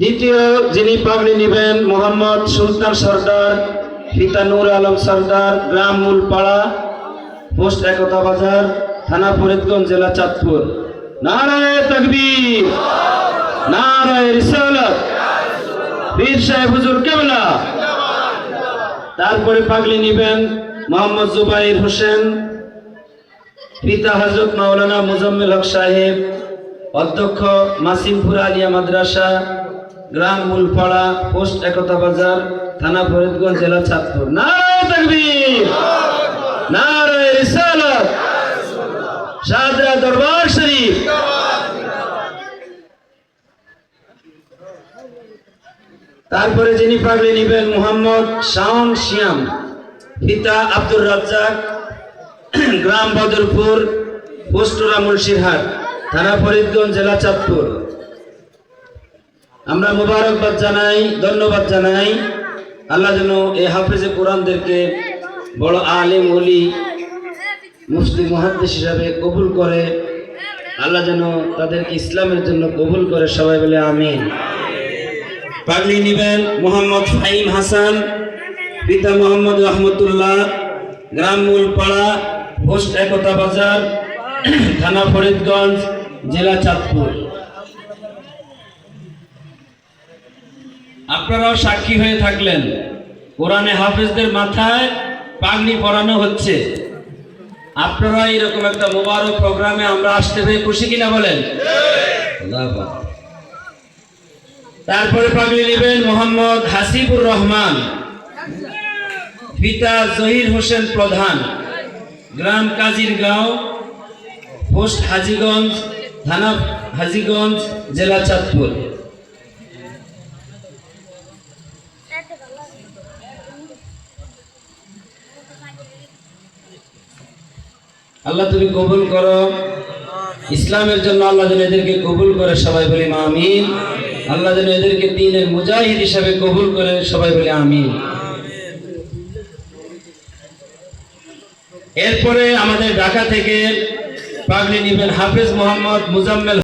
দ্বিতীয় যিনি পাগড়ি নেবেন মোহাম্মদ সুলতান সর্দার, পিতা নূর আলম সর্দার, গ্রাম মূলপাড়া, পোস্ট একতা বাজার, থানা ফরিদগঞ্জ, জেলা চাঁদপুর। নারায়ে তাকবীর, নারায়ে রিসালাত, পীর সাহেব হুজুর কেবলা। তারপরে পাগড়ি নেবেন মোহাম্মদ জুবাইর হোসেন, পিতা হযরত মাওলানা মুজাম্মেল হক সাহেব, অধ্যক্ষ মাসিমপুর আলিয়া মাদ্রাসা, গ্রাম মূলপাড়া, পোস্ট একতা বাজার, থানা ফরিদগঞ্জ, জেলা চাঁদপুর। নারায়ে তাকবীর, নারায়ে রিসালাত, শাহজাদা দরবার শরীফ। তারপরে যিনি পাগড়ি নেবেন মোহাম্মদ শাওন শিয়াম, পিতা আব্দুর রাজ্জাক, গ্রাম বদরপুর, পোস্ট মুন্সিরহাট, থানা ফরিদগঞ্জ, জেলা চাঁদপুর। আমরা মোবারকবাদ জানাই, ধন্যবাদ জানাই। আল্লাহ যেন এই হাফেজে কোরআনদেরকে বড় আলেম ওলি মুফতি মুহাদ্দিস হিসাবে কবুল করে। আল্লাহ যেন তাদেরকে ইসলামের জন্য কবুল করে, সবাই বলে আমিন। পাগড়ি নেবেন মোহাম্মদ ফাহিম হাসান, পিতা মোহাম্মদ রহমতুল্লাহ, গ্রাম মূলপাড়া, পোস্ট একতা বাজার, থানা ফরিদগঞ্জ, জেলা চাঁদপুর। আপনারাও সাক্ষী হয়ে থাকলেন, কোরআনে হাফেজদের মাথায় পাগড়ি পরানো হচ্ছে। আপনারা এরকম একটা মোবারক প্রোগ্রামে আমরা আসতে পেরে খুশি কিনা বলেন? তারপরে পাগড়ি নেবেন মোহাম্মদ হাসিবুর রহমান, পিতা জহির হোসেন প্রধান, গ্রাম কাজিরগাঁও, পোস্ট হাজীগঞ্জ, থানা হাজীগঞ্জ, জেলা চাঁদপুর। আল্লাহ তুমি কবুল করো, ইসলামের জন্য আল্লাহ যেন এদেরকে কবুল করে, সবাই বলি আমিন। আল্লাহ যেন এদেরকে দ্বীনের মুজাহিদ হিসাবে কবুল করে, সবাই বলি আমিন। এরপরে আমাদের ঢাকা থেকে পাগড়ি নেবেন হাফেজ মোহাম্মদ মুজাম্মেল